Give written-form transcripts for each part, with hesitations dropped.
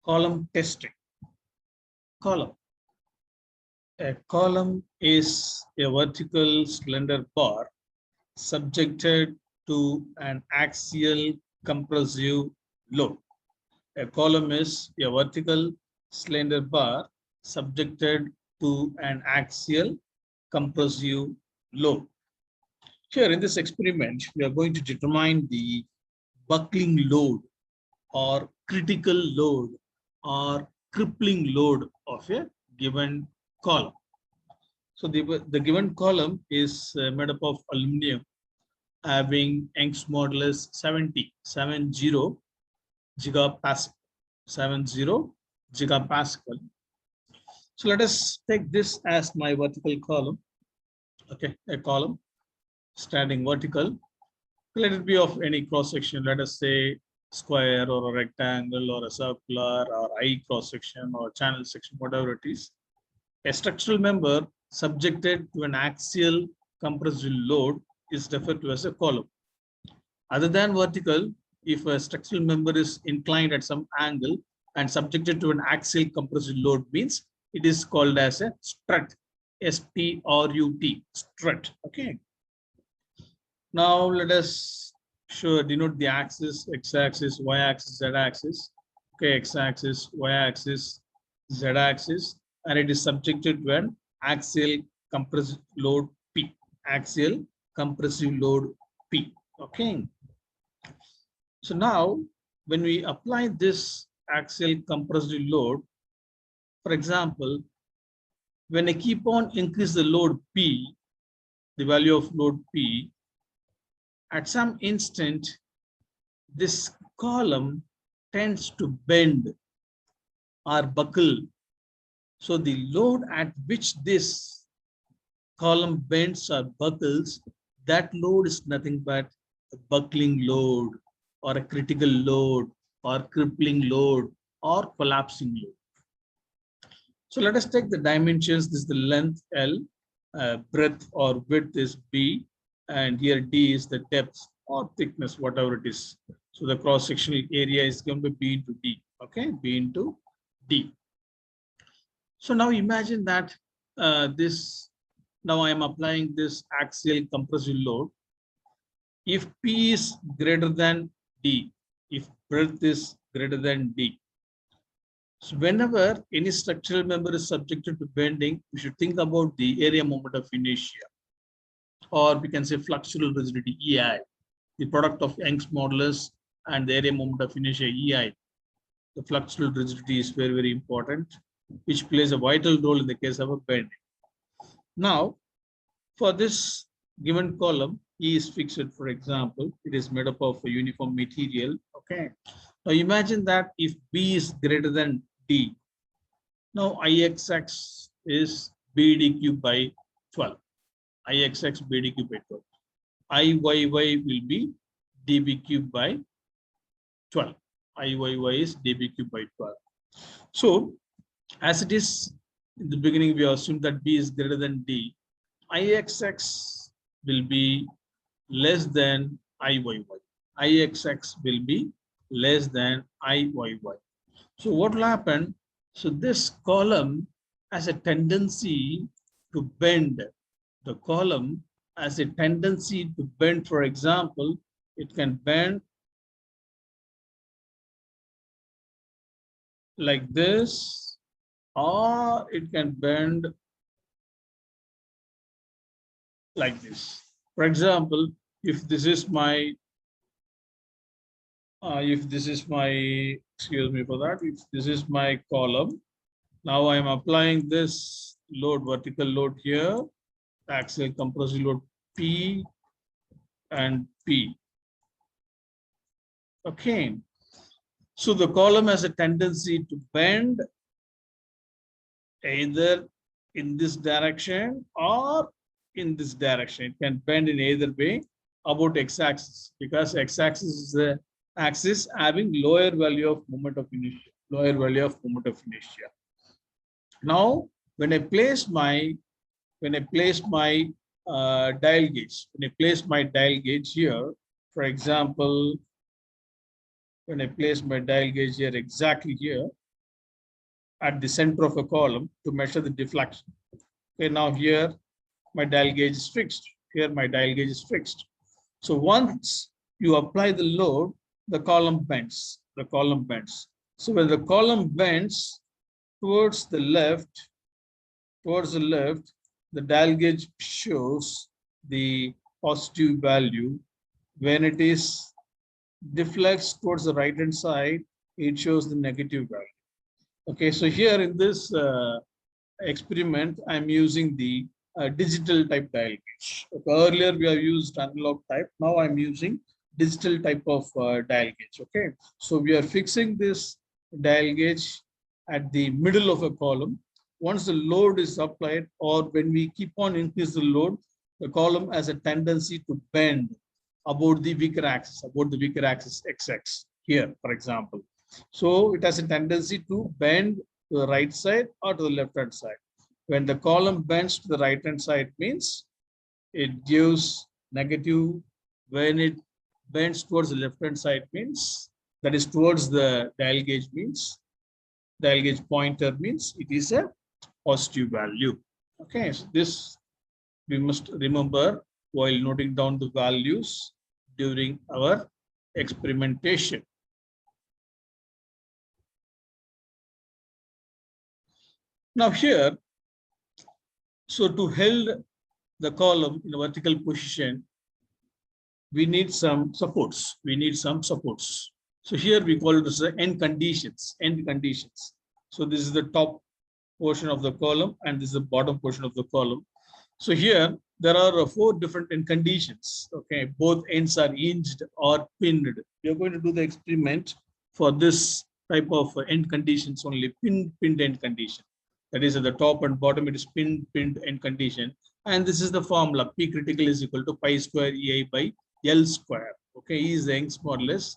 Column testing. Column. A column is a vertical slender bar subjected to an axial compressive load. A column is a vertical slender bar subjected to an axial compressive load. Here in this experiment, we are going to determine the buckling load or critical load or crippling load of a given column. So the given column is made up of aluminum having Young's modulus 70 gigapascal. 70 gigapascal. So let us take this as my vertical column. Okay, a column standing vertical. Let it be of any cross section. Let us say square or a rectangle or a circular or I cross section or channel section, whatever it is. A structural member subjected to an axial compressive load is referred to as a column. Other than vertical, if a structural member is inclined at some angle and subjected to an axial compressive load, means it is called as a strut. S-T-R-U-T, strut. Okay. Now let us denote the axis, x-axis, y-axis, z-axis. Okay, x-axis, y-axis, z-axis, and it is subjected to an axial compressive load P. Axial compressive load P. Okay. So now, when we apply this axial compressive load, for example, when I keep on increase the load P, the value of load P, at some instant, this column tends to bend or buckle. So the load at which this column bends or buckles, that load is nothing but a buckling load or a critical load or crippling load or collapsing load. So let us take the dimensions. This is the length L, breadth or width is B, and here D is the depth or thickness, whatever it is. So the cross-sectional area is going to be B into D. Okay, B into D. So now imagine that now I am applying this axial compressive load. If P is greater than D, if breadth is greater than D. So whenever any structural member is subjected to bending, we should think about the area moment of inertia, or we can say fluxural rigidity, EI, the product of Young's modulus and the area moment of inertia, EI. The fluxural rigidity is very, very important, which plays a vital role in the case of a bending. Now, for this given column, E is fixed, for example, it is made up of a uniform material. Okay. Now imagine that if B is greater than D, now IXX is BD cubed by 12. IXX BD cubed by 12. IYY will be DB cubed by 12. IYY is DB cubed by 12. So, as it is in the beginning, we assume that B is greater than D. IXX will be less than IYY. IXX will be less than IYY. So what will happen? So this column has a tendency to bend. The column has a tendency to bend. For example, it can bend like this, or it can bend like this. For example, if this is my excuse me for that, if this is my column, now I am applying this load, vertical load here, axial compressive load P and P. Okay. So the column has a tendency to bend either in this direction or in this direction. It can bend in either way about x-axis, because x-axis is the axis having lower value of moment of inertia. Lower value of moment of inertia. Now, when I place my dial gauge, here, for example, when I place my dial gauge here exactly here, at the center of a column to measure the deflection. Okay, now here my dial gauge is fixed. Here my dial gauge is fixed. So once you apply the load, the column bends. The column bends. So when the column bends towards the left, the dial gauge shows the positive value. When it is deflects towards the right hand side, it shows the negative value. Okay, so here in this experiment, I'm using the digital type dial gauge. Okay, earlier we have used analog type. Now I'm using digital type of dial gauge. Okay, so we are fixing this dial gauge at the middle of a column. Once the load is applied, or when we keep on increase the load, the column has a tendency to bend about the weaker axis, XX here, for example. So it has a tendency to bend to the right side or to the left hand side. When the column bends to the right hand side means it gives negative. When it bends towards the left hand side means, that is towards the dial gauge means, dial gauge pointer means it is a positive value. Okay, so this we must remember while noting down the values during our experimentation. Now here, so to hold the column in a vertical position, we need some supports. So here we call it as the end conditions. So this is the top portion of the column and this is the bottom portion of the column. So here there are 4 different end conditions. Okay, both ends are hinged or pinned. We are going to do the experiment for this type of end conditions only, pinned end condition. That is at the top and bottom, it is pinned end condition. And this is the formula, P critical is equal to pi square EI by L square. Okay, E is the Young's modulus,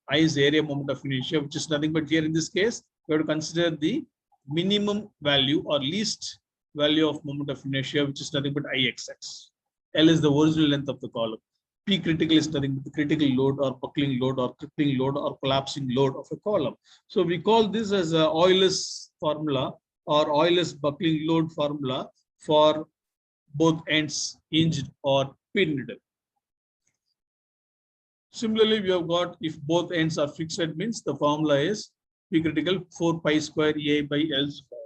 I is the area moment of inertia, which is nothing but here in this case, we have to consider the minimum value or least value of moment of inertia, which is nothing but IXX. L is the original length of the column. P critical is nothing but the critical load or buckling load or crippling load or collapsing load of a column. So we call this as a Euler's formula or Euler's buckling load formula for both ends hinged or pinned. Similarly, we have got if both ends are fixed means the formula is P critical 4 pi square EI by L square.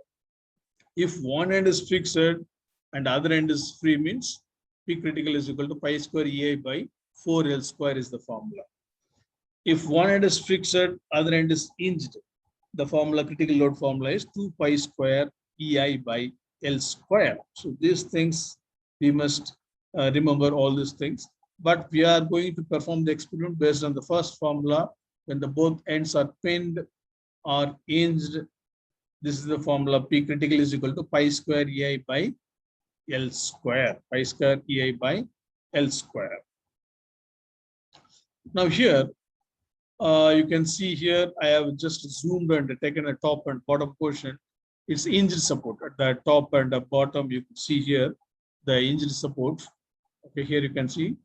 If one end is fixed and other end is free means P critical is equal to pi square EI by 4L square is the formula. If one end is fixed, other end is hinged, the formula, critical load formula is 2 pi square EI by L square. So these things we must remember all these things. But we are going to perform the experiment based on the first formula. When the both ends are pinned or hinged, this is the formula P critical is equal to pi square EI by L square. Pi square EI by L square. Now here, you can see here, I have just zoomed and taken a top and bottom portion. It's hinged support at the top and the bottom. You can see here the hinged support. Okay, here you can see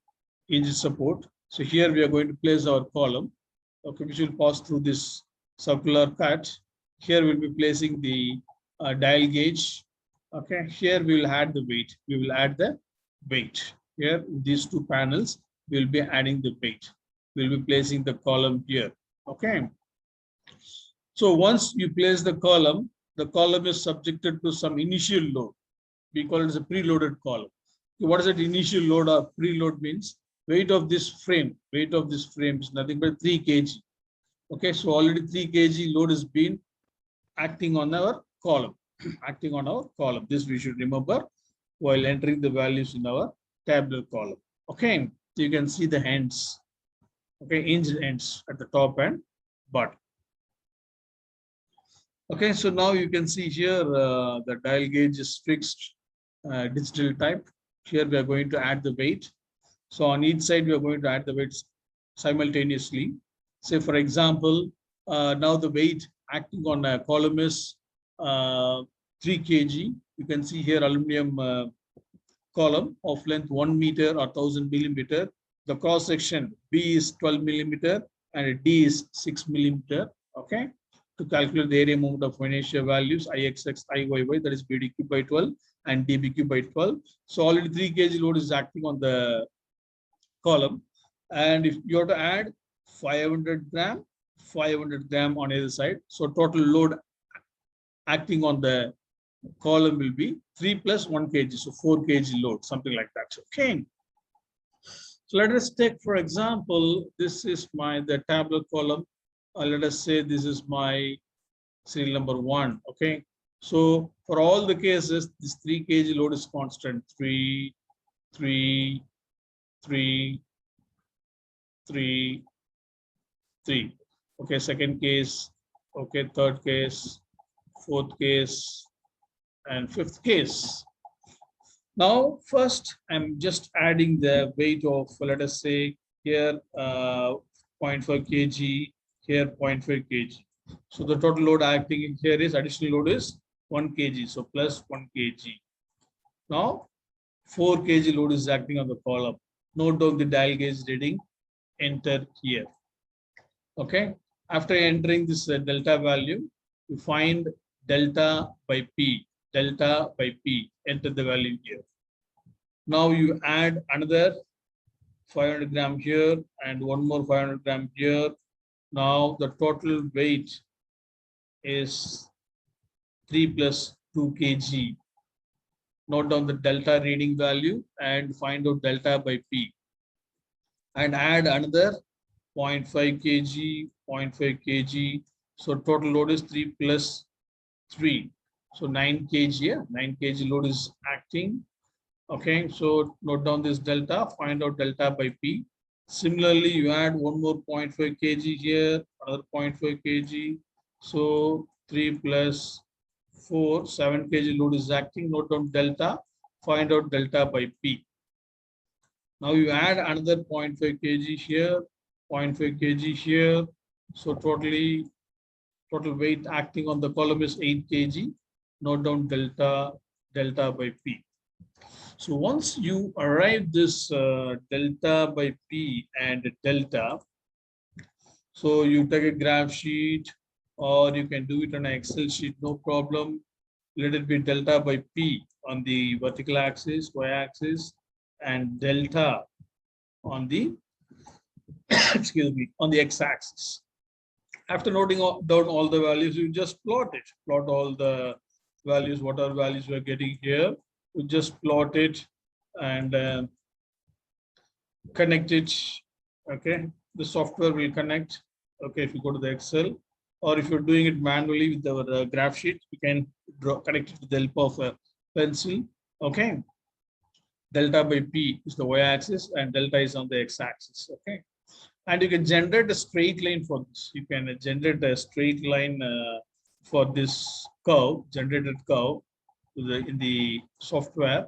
hinged support. So here we are going to place our column. Okay, which will pass through this circular cut. Here we'll be placing the dial gauge. Okay, here we will add the weight. We will add the weight. Here in these 2 panels, we will be adding the weight. We'll be placing the column here. Okay. So once you place the column is subjected to some initial load. We call it as a preloaded column. So what is that initial load or preload means? Weight of this frame is nothing but 3 kg. Okay, so already 3 kg load has been acting on our column. This we should remember while entering the values in our tabular column. Okay, so you can see the ends. Okay, hinged ends at the top and bottom. Okay, so now you can see here the dial gauge is fixed, digital type. Here we are going to add the weight. So on each side we are going to add the weights simultaneously. Say for example, now the weight acting on a column is 3 kg. You can see here aluminum column of length 1 meter or 1000 millimeter. The cross section B is 12 millimeter and D is 6 millimeter. Okay. to calculate the area moment of inertia values Ixx, Iyy, that is BDQ by 12 and DBQ by 12. So already 3 kg load is acting on the column. And if you have to add 500 gram on either side. So total load acting on the column will be 3 plus 1 kg. So 4 kg load, something like that. Okay. So let us take, for example, this is the tabular column. Let us say this is my serial number 1. Okay. So for all the cases, this 3 kg load is constant. 3, 3, 3, 3, 3. Okay, second case. Okay, third case, fourth case, and fifth case. Now, first, I'm just adding the weight of, let us say, here 0.5 kg, here 0.5 kg. So the total load acting in here is additional load is 1 kg. So plus 1 kg. Now, 4 kg load is acting on the column. Note down the dial gauge reading. Enter here. Okay. After entering this delta value, you find delta by P. Delta by P. Enter the value here. Now you add another 500 gram here and one more 500 gram here. Now the total weight is 3 plus 2 kg. Note down the delta reading value and find out delta by P. And add another 0.5 kg, 0.5 kg. So total load is 3 plus 3. So 9 kg, yeah, 9 kg load is acting. Okay, so note down this delta, find out delta by P. Similarly, you add one more 0.5 kg here, another 0.5 kg. So 3 plus 4, 7 kg load is acting. Note down delta, find out delta by P. Now you add another 0.5 kg here, 0.5 kg here. So total weight acting on the column is 8 kg. Note down delta by P. So once you arrive this delta by P and delta, so you take a graph sheet or you can do it on an Excel sheet, no problem. Let it be delta by P on the vertical axis, y-axis, and delta on the excuse me, on the x-axis. After noting down all the values, you just plot it. Plot all the values, whatever values we're getting here. You just plot it and connect it. Okay, the software will connect. Okay, if you go to the Excel, or if you're doing it manually with our graph sheet, you can connect it with the help of a pencil. Okay, delta by P is the y-axis and delta is on the x-axis. Okay, and you can generate a straight line for this. You can generate a straight line for this curve, generated curve in the software.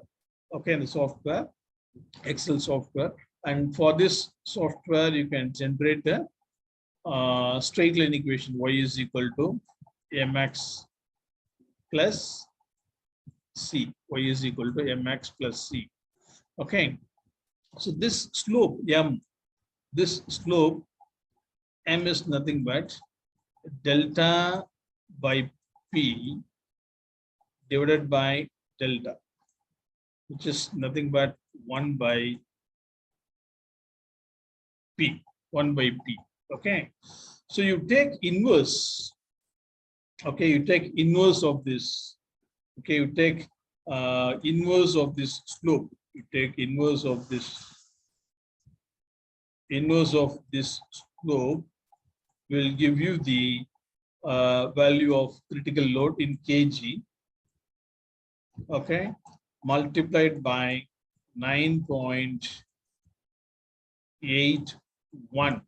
Okay, in the software, Excel software. And for this software, you can generate a straight line equation. Y is equal to mx plus c. Y is equal to mx plus c. Okay. So this slope, m, this slope, m is nothing but delta by p divided by delta, which is nothing but 1 by P, 1 by P. Okay. So you take inverse. Okay, you take inverse of this. Okay, you take inverse of this slope. You take inverse of this. Inverse of this slope will give you the value of critical load in kg. Okay, multiplied by 9.81,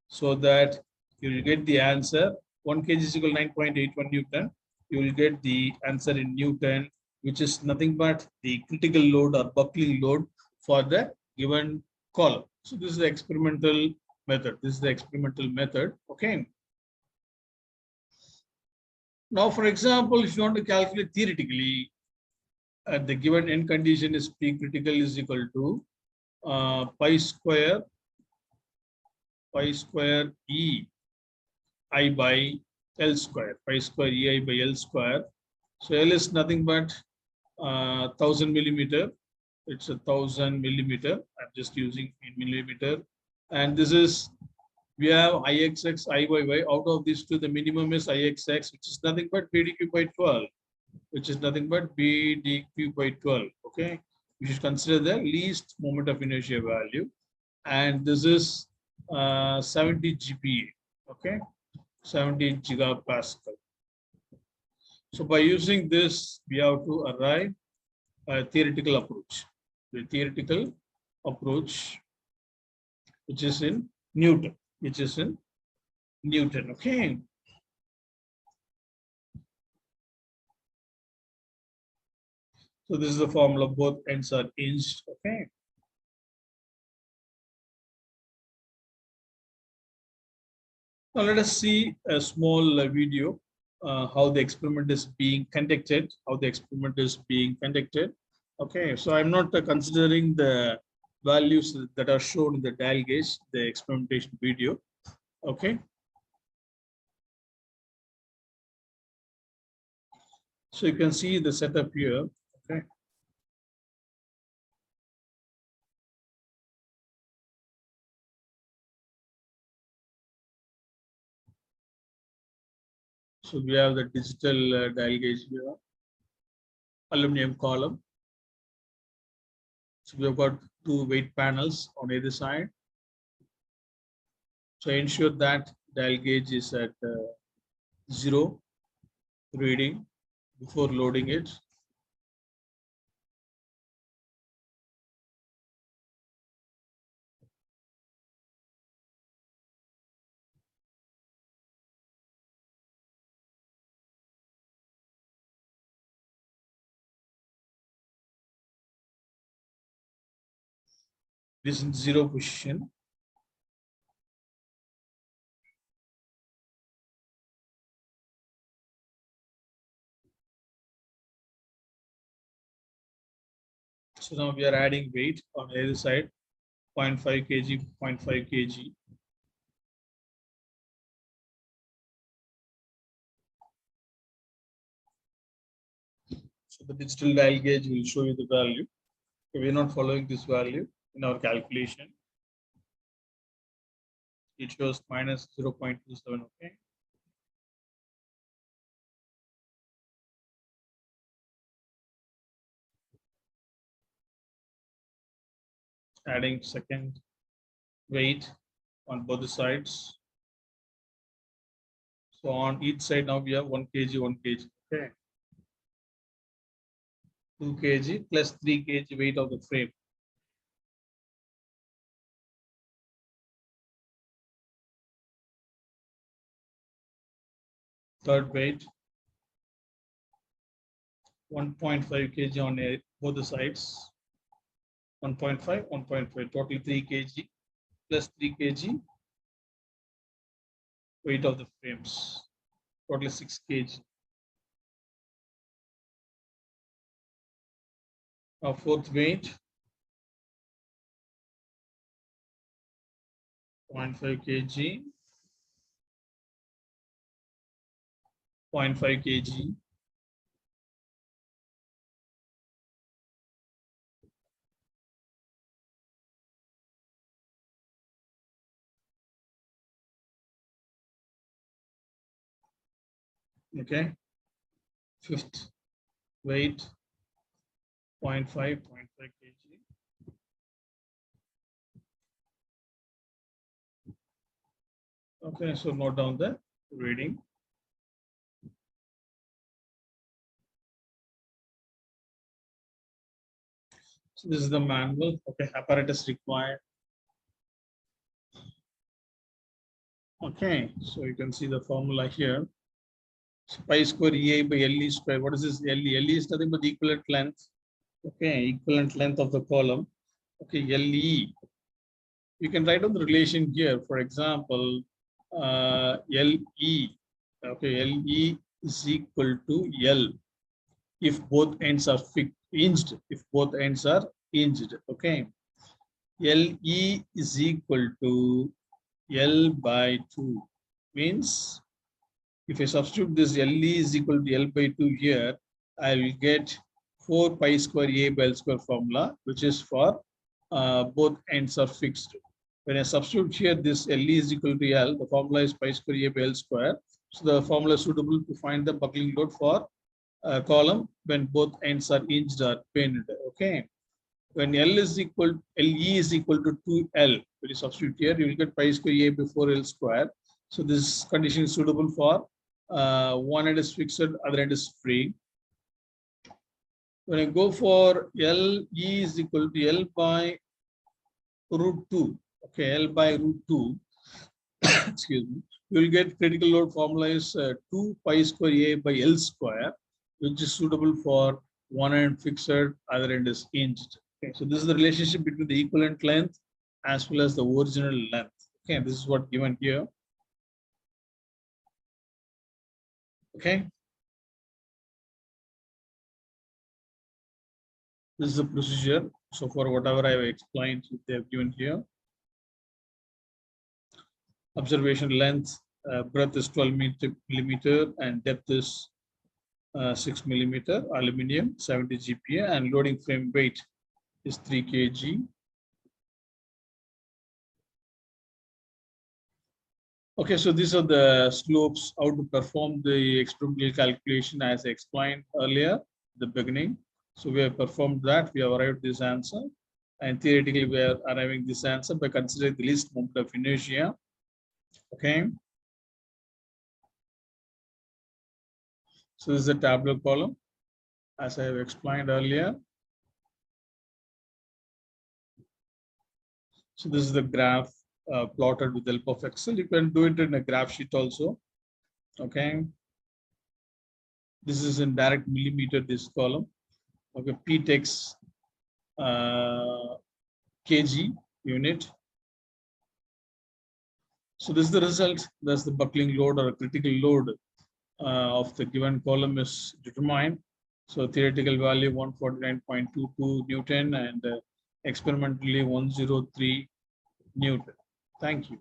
so that you will get the answer. 1 kg is equal to 9.81 Newton. You will get the answer in Newton, which is nothing but the critical load or buckling load for the given column. So this is the experimental method. This is the experimental method. Okay. Now, for example, if you want to calculate theoretically, the given end condition is P critical is equal to pi square E I by L square, pi square EI by L square. So L is nothing but 1000 millimeter. It's 1000 millimeter. I'm just using in millimeter. And this is, we have IXX, IYY. Out of these two, the minimum is IXX, which is nothing but BDQ by 12, which is nothing but BDQ by 12. Okay. We should consider the least moment of inertia value. And this is 70 GPa. Okay. 70 gigapascal. So by using this, we have to arrive a theoretical approach. The theoretical approach, which is in Newton, okay? So this is the formula, both ends are hinged, okay? Now let us see a small video, how the experiment is being conducted, Okay, so I'm not considering the values that are shown in the dial gauge, the experimentation video, okay? So you can see the setup here, okay? So we have the digital dial gauge here, aluminum column. So we have got two weight panels on either side. So ensure that dial gauge is at 0 reading before loading it. This is in 0 position. So now we are adding weight on either side, 0.5 kg, 0.5 kg. So the digital dial gauge will show you the value. We're not following this value in our calculation. It shows minus 0.27, okay? Adding second weight on both the sides. So on each side now we have 1 kg, 1 kg, okay? 2 kg plus 3 kg weight of the frame. Third weight, 1.5 kg on both the sides. 1.5, 1.5, totally 3 kg plus 3 kg weight of the frames, totally 6 kg. Now fourth weight, 0.5 kg, 0.5 kg. Okay. Fifth weight, 0.5 kg. Okay, so note down the reading. So this is the manual. Okay, apparatus required. Okay, so you can see the formula here. So pi square EI by LE square. What is this LE? LE is nothing but the equivalent length. Okay, equivalent length of the column. Okay, LE. You can write down the relation here. For example, LE. Okay, LE is equal to L if both ends are hinged. If both ends are hinged. Okay, LE is equal to L by 2 means If I substitute this LE is equal to L by 2 here, I will get 4 pi square A by L square formula, which is for both ends are fixed. When I substitute here this LE is equal to L, the formula is pi square A by L square. So the formula is suitable to find the buckling load for column when both ends are hinged or pinned. Okay. When LE is equal to 2L, when you substitute here, you will get pi square A by 4L square. So this condition is suitable for one end is fixed, other end is free. When I go for LE is equal to L by root 2, okay, L by root 2, excuse me, you will get critical load formula is 2 pi square A by L square, which is suitable for one end fixed, other end is hinged. Okay, so this is the relationship between the equivalent length as well as the original length. Okay, this is what given here. Okay. This is the procedure. So for whatever I have explained, they have given here. Observation length, breadth is 12 millimeter and depth is 6 millimeter, aluminium, 70 GPa, and loading frame weight is 3 kg. Okay, so these are the slopes, how to perform the experimental calculation as I explained earlier, the beginning. So we have performed that, we have arrived this answer, and theoretically we are arriving this answer by considering the least moment of inertia. Okay. So this is the tabular column, as I have explained earlier. So this is the graph plotted with the help of Excel. You can do it in a graph sheet also. Okay. This is in direct millimeter, this column. Okay, P takes kg unit. So this is the result. That's the buckling load or critical load of the given column is determined. So theoretical value 149.22 Newton and experimentally 103 Newton. Thank you.